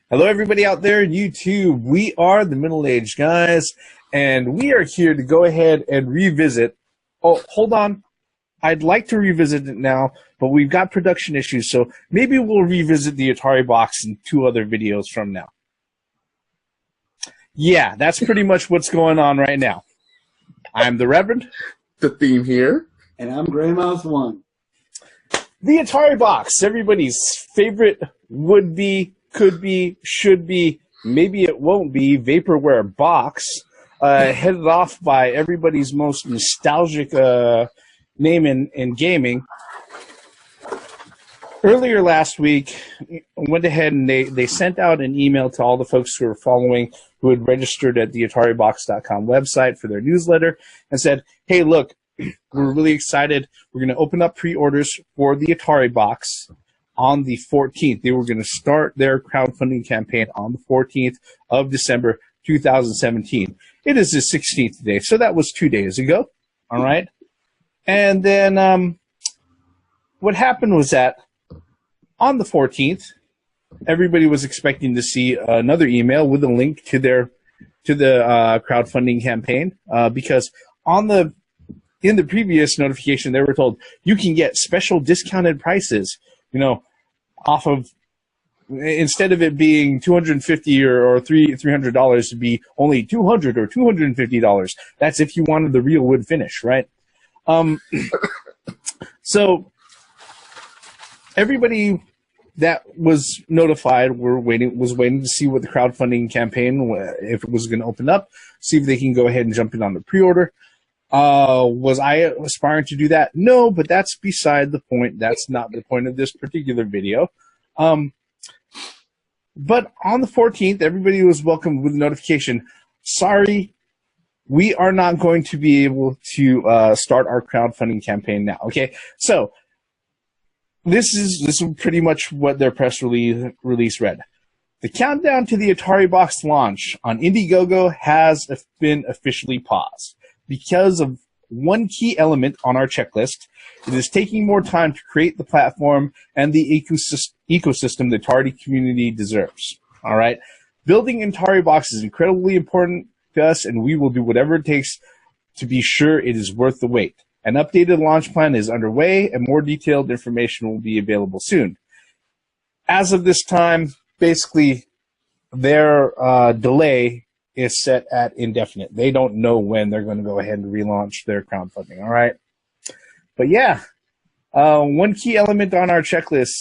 Hello, everybody out there in YouTube. We are the Middle-Aged Guys, and we are here to go ahead and revisit. Oh, hold on. I'd like to revisit it now, but we've got production issues, so maybe we'll revisit the Atari Box in 2 other videos from now. Yeah, that's pretty much what's going on right now. I'm the Reverend. The theme here. And I'm Grandma's One. The Atari Box, everybody's favorite would-be, could be, should be, maybe it won't be, vaporware box, headed off by everybody's most nostalgic name in gaming. Earlier last week, I went ahead and they sent out an email to all the folks who were following, who had registered at the AtariBox.com website for their newsletter, and said, hey, look, we're really excited. We're going to open up pre-orders for the Atari Box on the 14th. They were going to start their crowdfunding campaign on the 14th of December 2017. It is the 16th today, so that was 2 days ago. All right? And then what happened was that on the 14th, everybody was expecting to see another email with a link to the crowdfunding campaign because in the previous notification, they were told you can get special discounted prices, you know, off of, instead of it being $250 or $300 to be only $200 or $250. That's if you wanted the real wood finish, right? So everybody that was notified was waiting to see what the crowdfunding campaign, if it was going to open up, see if they can go ahead and jump in on the pre-order. Was I aspiring to do that? No, but that's beside the point. That's not the point of this particular video. But on the 14th, everybody was welcomed with a notification. Sorry, we are not going to be able to start our crowdfunding campaign now. Okay, so this is pretty much what their press release read. The countdown to the Atari Box launch on Indiegogo has been officially paused. Because of one key element on our checklist, it is taking more time to create the platform and the ecosystem the Atari community deserves. All right? Building Atari Box is incredibly important to us, and we will do whatever it takes to be sure it is worth the wait. An updated launch plan is underway, and more detailed information will be available soon. As of this time, basically, their delay is set at indefinite. They don't know when they're going to go ahead and relaunch their crowdfunding, all right? But yeah, one key element on our checklist,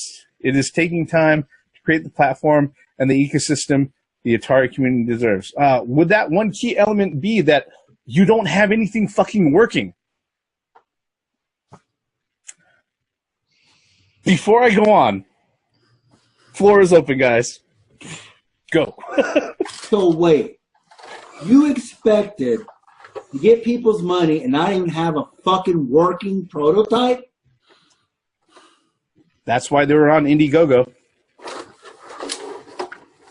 it is taking time to create the platform and the ecosystem the Atari community deserves. Would that one key element be that you don't have anything fucking working? Before I go on, floor is open, guys. Go. So wait. You expected to get people's money and not even have a fucking working prototype? That's why they were on Indiegogo.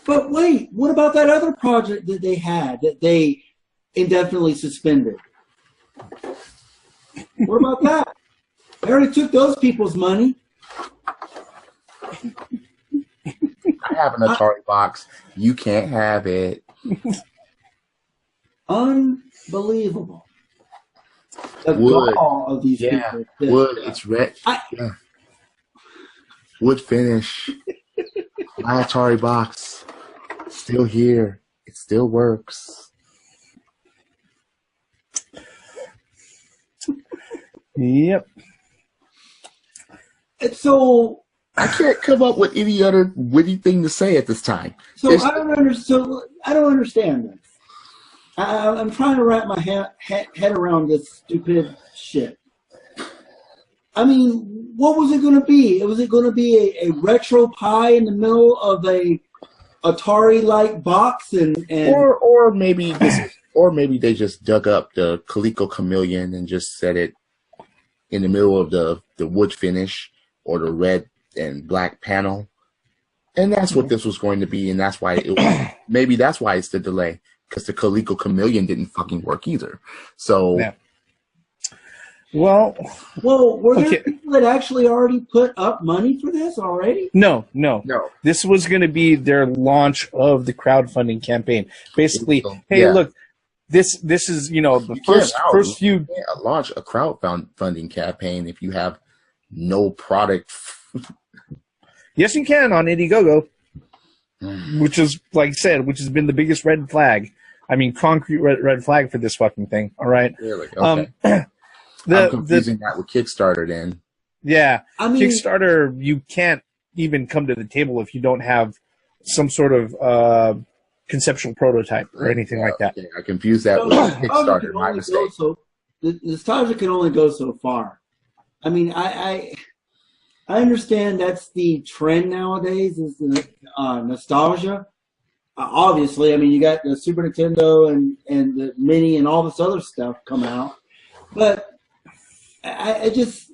But wait, what about that other project that they had that they indefinitely suspended? What about that? They already took those people's money. I have an Atari Box. You can't have it. Unbelievable. The Wood. gall of these people. Wood. It's red. Yeah. Wood finish. My Atari Box. Still here. It still works. Yep. So I can't come up with any other witty thing to say at this time. So I don't understand this. I'm trying to wrap my head around this stupid shit. I mean, what was it going to be? Was it going to be a retro pie in the middle of a Atari-like box, or maybe they just dug up the Coleco Chameleon and just set it in the middle of the wood finish or the red and black panel, and that's what this was going to be, and that's why it was. Maybe that's why it's the delay. Because the Coleco Chameleon didn't fucking work either. So, Well, were there people that actually already put up money for this already? No. This was going to be their launch of the crowdfunding campaign. Basically, hey, look, this is the first few. You can't launch a crowdfunding campaign if you have no product. Yes, you can on Indiegogo, which is, like I said, which has been the biggest red flag. I mean, concrete red flag for this fucking thing. All right. Really? Okay. I'm confusing that with Kickstarter then. Yeah. I mean, Kickstarter, you can't even come to the table if you don't have some sort of conceptual prototype or anything like that. Okay. I confused that with Kickstarter. My mistake. The nostalgia can only go so far. I mean, I understand that's the trend nowadays is the nostalgia. Obviously, I mean, you got the Super Nintendo and the Mini and all this other stuff come out, but I just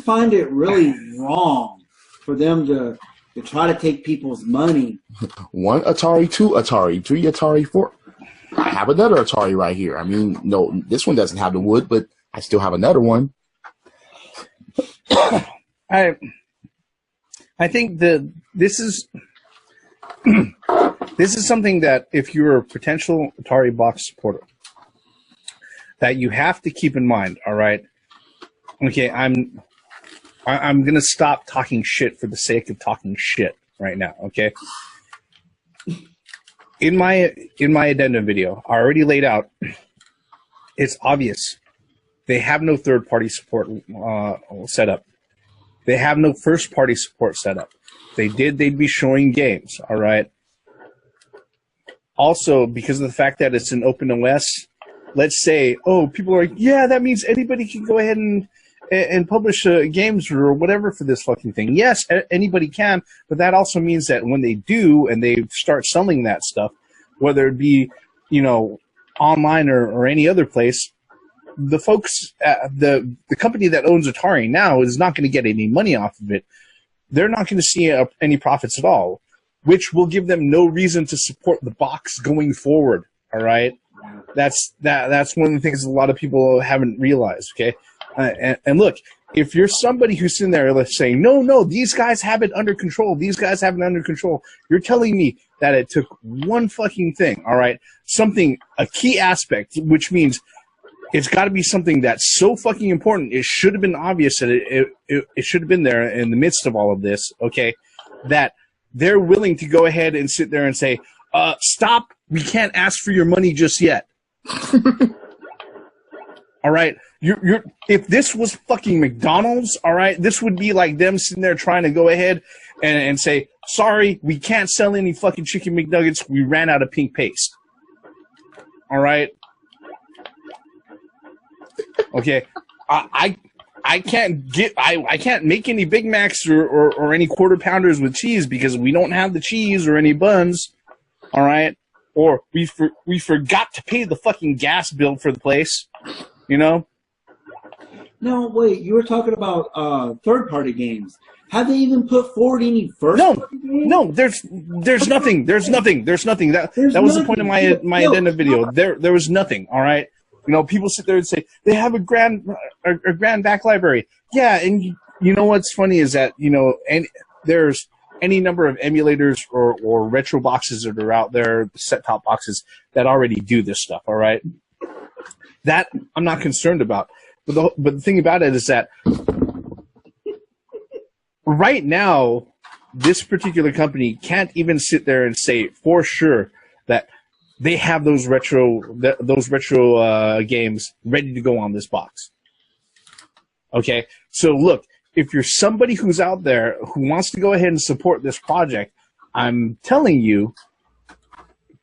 find it really wrong for them to try to take people's money. 1 Atari, 2 Atari, 3 Atari, 4. I have another Atari right here. I mean, no, this one doesn't have the wood, but I still have another one. I think this is this is something that if you're a potential Atari Box supporter, that you have to keep in mind. All right. Okay, I'm gonna stop talking shit for the sake of talking shit right now. Okay. In my addendum video, I already laid out. It's obvious they have no third-party support set up. They have no first-party support set up. If they'd be showing games. All right. Also, because of the fact that it's an open OS, let's say, people are like, yeah, that means anybody can go ahead and publish games or whatever for this fucking thing. Yes, anybody can, but that also means that when they do and they start selling that stuff, whether it be, online or any other place, the folks, the company that owns Atari now is not going to get any money off of it. They're not going to see any profits at all, which will give them no reason to support the box going forward. All right, that's one of the things a lot of people haven't realized. Okay. And look, if you're somebody who's sitting there saying, no, these guys have it under control. These guys have it under control. You're telling me that it took one fucking thing, all right? A key aspect, which means it's got to be something that's so fucking important. It should have been obvious that it should have been there in the midst of all of this, okay? That they're willing to go ahead and sit there and say, stop, we can't ask for your money just yet. All right? If this was fucking McDonald's, all right, this would be like them sitting there trying to go ahead and say, sorry, we can't sell any fucking chicken McNuggets. We ran out of pink paste. All right? Okay. I can't make any Big Macs or any quarter pounders with cheese because we don't have the cheese or any buns. All right? Or we forgot to pay the fucking gas bill for the place. No, wait. You were talking about third-party games. Have they even put forward any first-party games? No. There's nothing. There's nothing. That was the point of my addendum video. There was nothing. All right. People sit there and say they have a grand back library. Yeah, and you know what's funny is that there's any number of emulators or retro boxes that are out there, set-top boxes that already do this stuff. All right. That I'm not concerned about. But the thing about it is that right now, this particular company can't even sit there and say for sure that they have those retro games ready to go on this box. Okay, so look, if you're somebody who's out there who wants to go ahead and support this project, I'm telling you,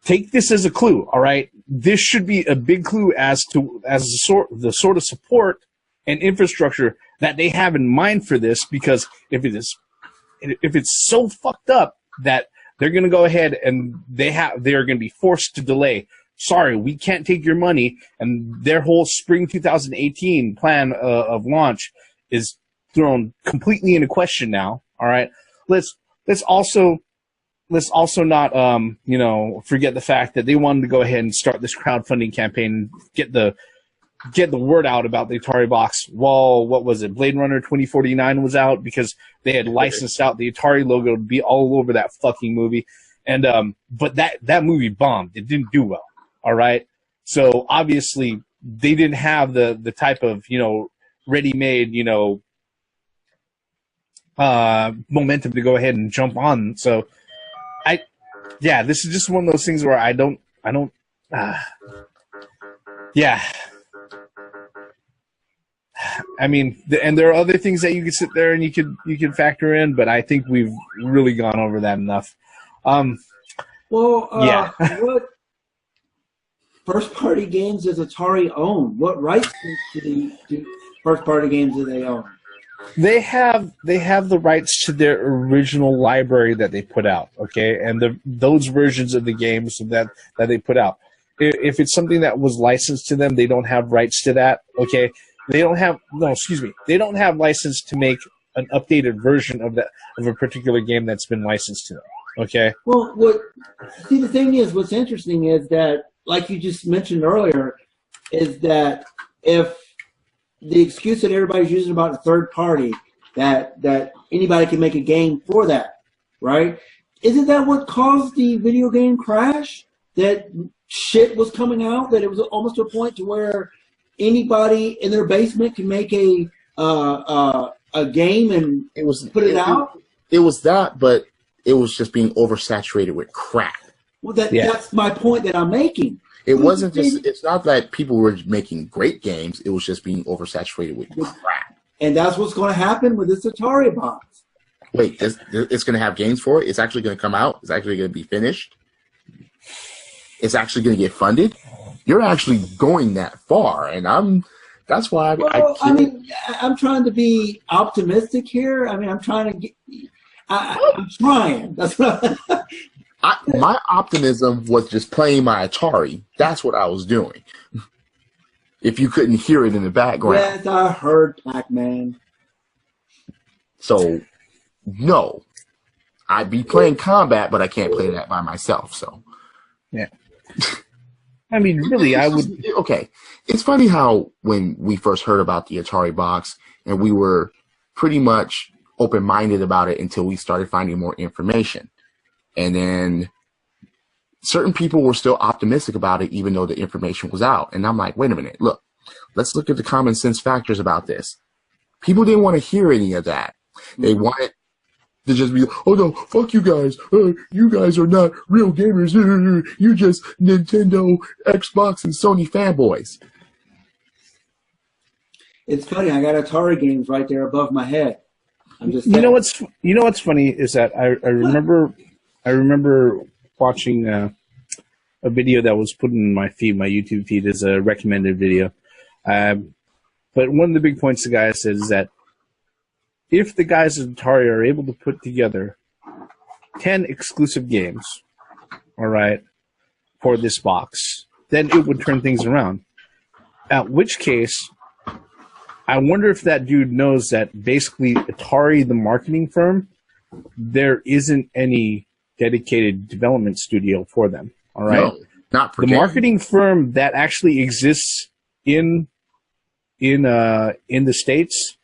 take this as a clue. All right, this should be a big clue as the sort of support and infrastructure that they have in mind for this. Because if it's so fucked up that they're going to go ahead and they are going to be forced to delay. Sorry, we can't take your money, and their whole spring 2018 plan of launch is thrown completely into question now. All right, let's also not forget the fact that they wanted to go ahead and start this crowdfunding campaign, get the get the word out about the Atari Box while, what was it, Blade Runner 2049 was out, because they had licensed out the Atari logo to be all over that fucking movie. And but that movie bombed. It didn't do well. All right. So obviously they didn't have the type of, ready-made, momentum to go ahead and jump on. So this is just one of those things where I don't I mean, and there are other things that you could sit there and you could factor in, but I think we've really gone over that enough. What first-party games does Atari own? What rights do first-party games do they own? They have the rights to their original library that they put out, okay, and those versions of the games that they put out. If it's something that was licensed to them, they don't have rights to that, okay. They don't have license to make an updated version of a particular game that's been licensed to them. Okay. Well, the thing is, what's interesting is that, like you just mentioned earlier, is that if the excuse that everybody's using about a third party, that anybody can make a game for that, right? Isn't that what caused the video game crash? That shit was coming out, that it was almost to a point to where anybody in their basement can make a game and put it out. It was that, but it was just being oversaturated with crap. Well, that's my point that I'm making. It wasn't just. It's not that people were making great games. It was just being oversaturated with crap. And that's what's going to happen with this Atari box. Wait, it's going to have games for it. It's actually going to come out. It's actually going to be finished. It's actually going to get funded. You're actually going that far, and that's why I'm trying to be optimistic here. I mean, I'm trying to get. I'm trying. That's what my optimism was just playing my Atari. That's what I was doing. If you couldn't hear it in the background. Yes, I heard Pac-Man. So, no. I'd be playing Combat, but I can't play that by myself, so. Yeah. I mean, really, I would... Okay. It's funny how when we first heard about the Atari box, and we were pretty much open-minded about it until we started finding more information. And then certain people were still optimistic about it, even though the information was out. And I'm like, wait a minute, look, let's look at the common sense factors about this. People didn't want to hear any of that. They wanted to just be, oh no, fuck you guys. You guys are not real gamers. You just Nintendo, Xbox, and Sony fanboys. It's funny, I got Atari games right there above my head. I'm just you know what's funny is that I remember watching a video that was put in my feed, my YouTube feed, as a recommended video. But one of the big points the guy said is that if the guys at Atari are able to put together 10 exclusive games, all right, for this box, then it would turn things around. At which case, I wonder if that dude knows that basically Atari, the marketing firm, there isn't any dedicated development studio for them. All right, no, not for the marketing firm that actually exists in the States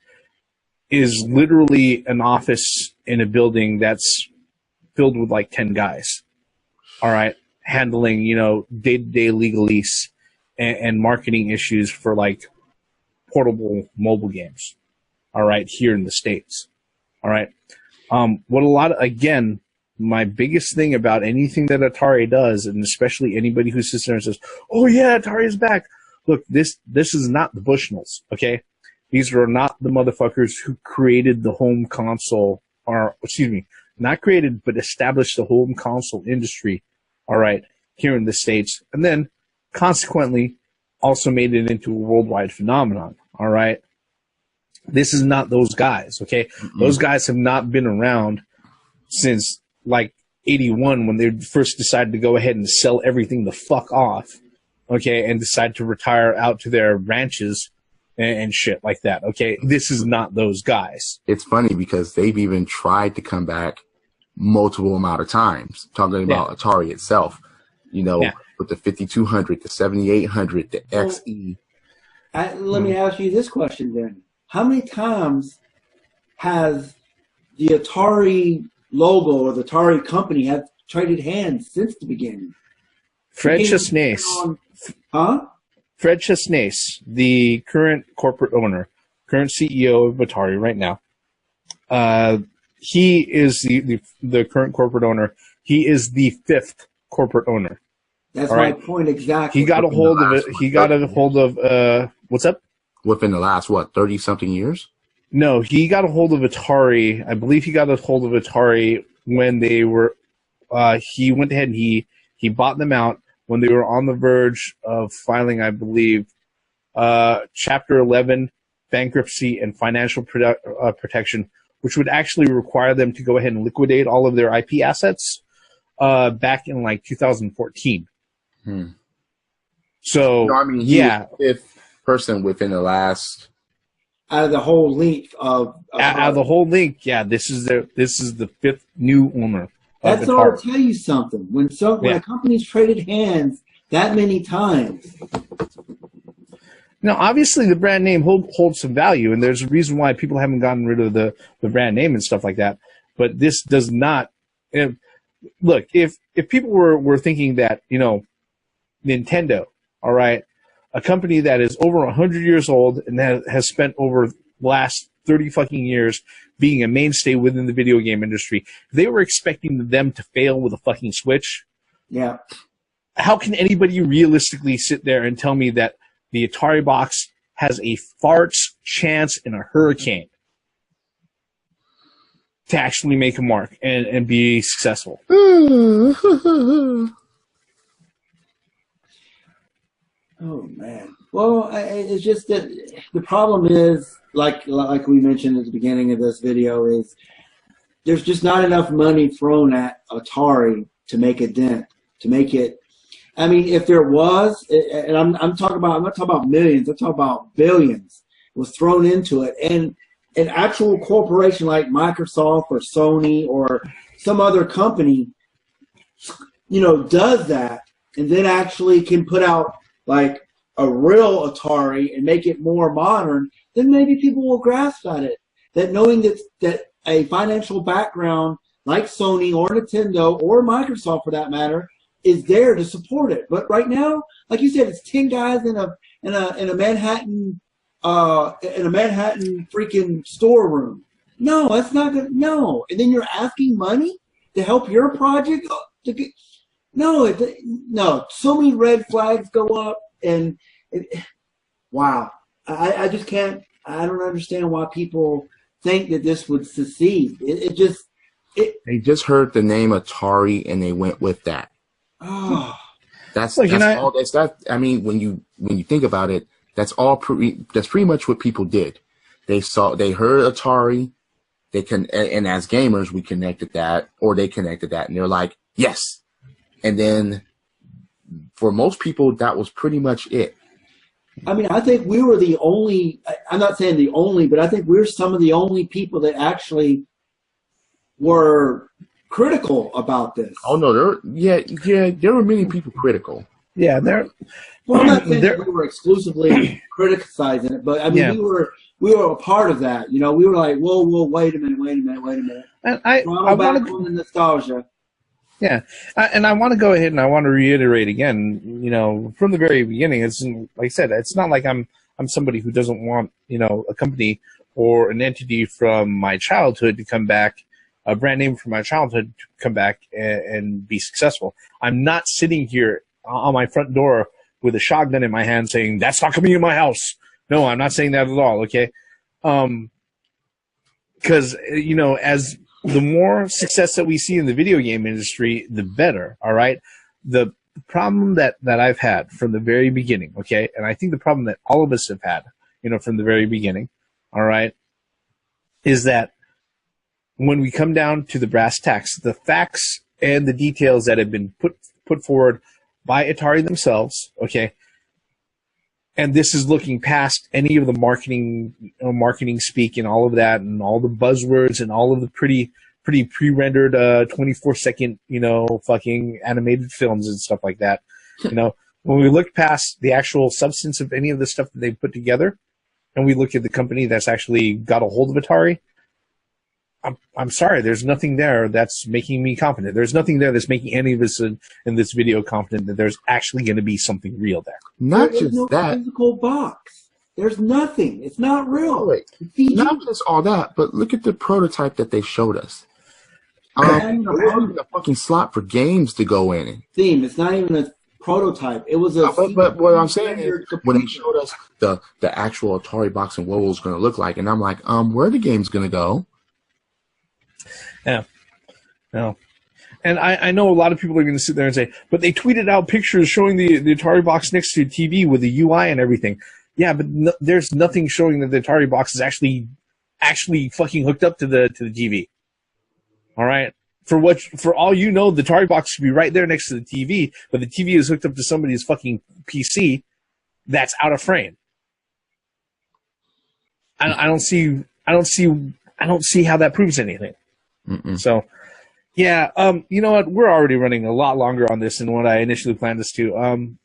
is literally an office in a building that's filled with like 10 guys. All right, handling day-to-day legalese and marketing issues for like portable mobile games. All right, here in the States. All right. My biggest thing about anything that Atari does, and especially anybody who sits there and says, "Oh yeah, Atari is back." Look, this is not the Bushnells, okay? These are not the motherfuckers who created the home console, or excuse me, not created but established the home console industry. All right, here in the States, and then consequently also made it into a worldwide phenomenon. All right. This is not those guys, okay? Mm-hmm. Those guys have not been around since, like, 81 when they first decided to go ahead and sell everything the fuck off, okay, and decide to retire out to their ranches and shit like that, okay? This is not those guys. It's funny because they've even tried to come back multiple amount of times, talking about Atari itself, with the 5200, the 7800, the XE. Let me ask you this question then. How many times has the Atari logo or the Atari company have traded hands since the beginning? Fred Chesnace. Huh? Fred Chesnace, the current corporate owner, current CEO of Atari right now. He is the current corporate owner. He is the 5th corporate owner. That's my point exactly. He got a hold of it. He got a hold of what's up? Within the last 30-something years? No, he got a hold of Atari. I believe he got a hold of Atari when they were. He went ahead and he bought them out when they were on the verge of filing, I believe, Chapter 11, bankruptcy and financial protection, which would actually require them to go ahead and liquidate all of their IP assets back in like 2014. So, no, I mean, yeah. If person within the last out of the whole link of out of the whole link, yeah, this is the 5th new owner. That's all to tell you something. When a company's traded hands that many times. Now, obviously, the brand name holds some value, and there's a reason why people haven't gotten rid of the brand name and stuff like that. But this does not. Look, if people were thinking that, Nintendo, all right, a company that is over 100 years old and that has spent over the last 30 fucking years being a mainstay within the video game industry, they were expecting them to fail with a fucking Switch. Yeah. How can anybody realistically sit there and tell me that the Atari Box has a fart's chance in a hurricane to actually make a mark and be successful? Oh, man. Well, it's just that the problem is, like we mentioned at the beginning of this video, is there's just not enough money thrown at Atari to make a dent, to make it. I mean, if there was, and I'm not talking about millions, I'm talking about billions was thrown into it, and an actual corporation like Microsoft or Sony or some other company, does that, and then actually can put out like a real Atari and make it more modern, then maybe people will grasp at it. That knowing that a financial background like Sony or Nintendo or Microsoft, for that matter, is there to support it. But right now, like you said, it's 10 guys in a Manhattan freaking storeroom. No, that's not good. No, and then you're asking money to help your project. No. So many red flags go up, and wow, I just can't. I don't understand why people think that this would succeed. They just heard the name Atari and they went with that. Oh, that's all. I mean, when you think about it, that's pretty much what people did. They heard Atari, and as gamers, we connected that, or they connected that, and they're like, yes. And then for most people, that was pretty much it. I mean, I think we were the only, I'm not saying the only, but I think we're some of the only people that actually were critical about this. Oh, no, there were many people critical. Yeah, well, I'm not saying that we were exclusively criticizing it, but I mean, we were a part of that. We were like, whoa, wait a minute. And I want to on the nostalgia. Yeah, and I want to go ahead and I want to reiterate again, from the very beginning, it's like I said, it's not like I'm somebody who doesn't want, a company or an entity from my childhood to come back, a brand name from my childhood to come back and be successful. I'm not sitting here on my front door with a shotgun in my hand saying, that's not coming in my house. No, I'm not saying that at all, okay? Because, as the more success that we see in the video game industry, the better, all right? The problem that I've had from the very beginning, okay, and I think the problem that all of us have had, from the very beginning, all right, is that when we come down to the brass tacks, the facts and the details that have been put forward by Atari themselves, okay, and this is looking past any of the marketing speak and all of that, and all the buzzwords and all of the pretty pre-rendered 24-second, fucking animated films and stuff like that. when we look past the actual substance of any of the stuff that they put together, and we look at the company that's actually got a hold of Atari, I'm sorry, there's nothing there that's making me confident. There's nothing there that's making any of us in this video confident that there's actually going to be something real there. Not There is just no that. physical box. There's nothing. It's not real. Oh, wait. Not just all that, but look at the prototype that they showed us. There's not even a fucking slot for games to go in. Theme. It's not even a prototype. It was a. But what I'm saying is, when they showed us the actual Atari box and what it was going to look like, and I'm like, where are the games going to go? Yeah. No. And I know a lot of people are going to sit there and say, but they tweeted out pictures showing the Atari box next to TV with the UI and everything. Yeah, but there's nothing showing that the Atari box is actually fucking hooked up to the TV. All right? For all you know, the Atari box should be right there next to the TV, but the TV is hooked up to somebody's fucking PC that's out of frame. I don't see how that proves anything. Mm-mm. So, yeah, you know what? We're already running a lot longer on this than what I initially planned us to.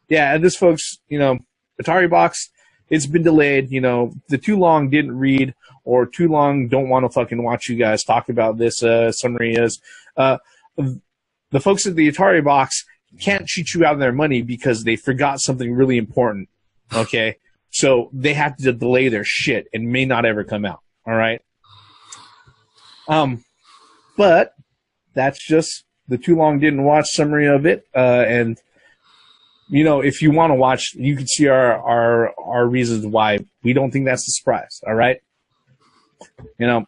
Yeah, and this, folks, you know, Atari Box, it's been delayed. You know, the too long didn't read or too long don't want to fucking watch you guys talk about this summary is. The folks at the Atari Box can't cheat you out of their money because they forgot something really important, okay? So they have to delay their shit and may not ever come out, all right? But that's just the too long didn't watch summary of it, and you know, if you want to watch, you can see our reasons why we don't think that's a surprise. All right. You know,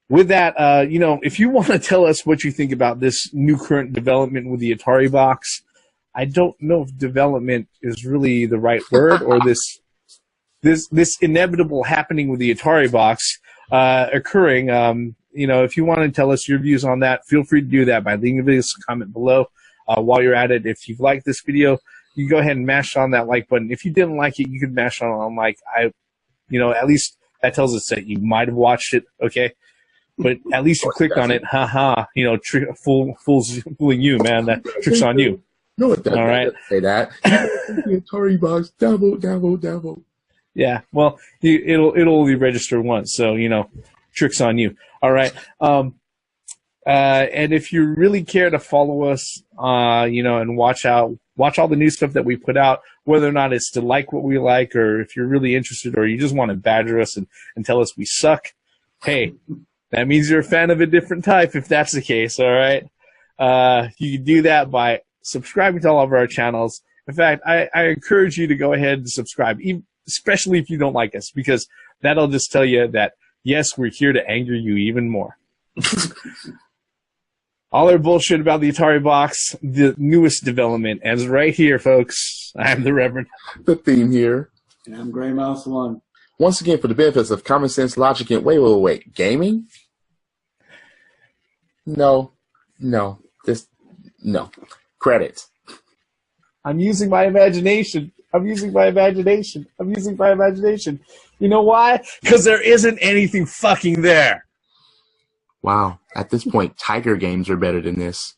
with that, you know, if you want to tell us what you think about this new current development with the Atari box, I don't know if development is really the right word, or this inevitable happening with the Atari box occurring. You know, if you want to tell us your views on that, feel free to do that by leaving us a comment below. While you're at it, if you've liked this video, you go ahead and mash on that like button. If you didn't like it, you could mash on like. You know, at least that tells us that you might have watched it, okay? But at least you clicked on it, haha. You know, fooling you, man. That trick's on you. No, it doesn't. All right. Say that. The Atari box, downvote. Yeah, well, it'll only register once, so you know, trick's on you. All right. And if you really care to follow us, you know, and watch all the new stuff that we put out, whether or not it's to like what we like, or if you're really interested, or you just want to badger us and tell us we suck, hey, that means you're a fan of a different type if that's the case, all right? You can do that by subscribing to all of our channels. In fact, I encourage you to go ahead and subscribe, especially if you don't like us, because that'll just tell you that, yes, we're here to anger you even more. All our bullshit about the Atari box, the newest development, ends right here, folks. I'm the Reverend. The theme here. And I'm Gray Mouse 1. Once again, for the benefits of common sense, logic, and wait. Gaming? No. Credits. I'm using my imagination. You know why? Because there isn't anything fucking there. Wow. At this point, Tiger games are better than this.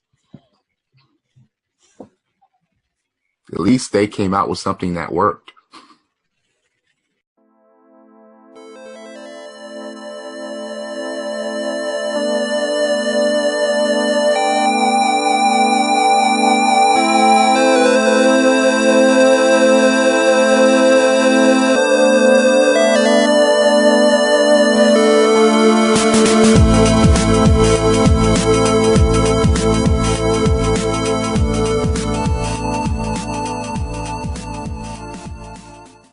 At least they came out with something that worked.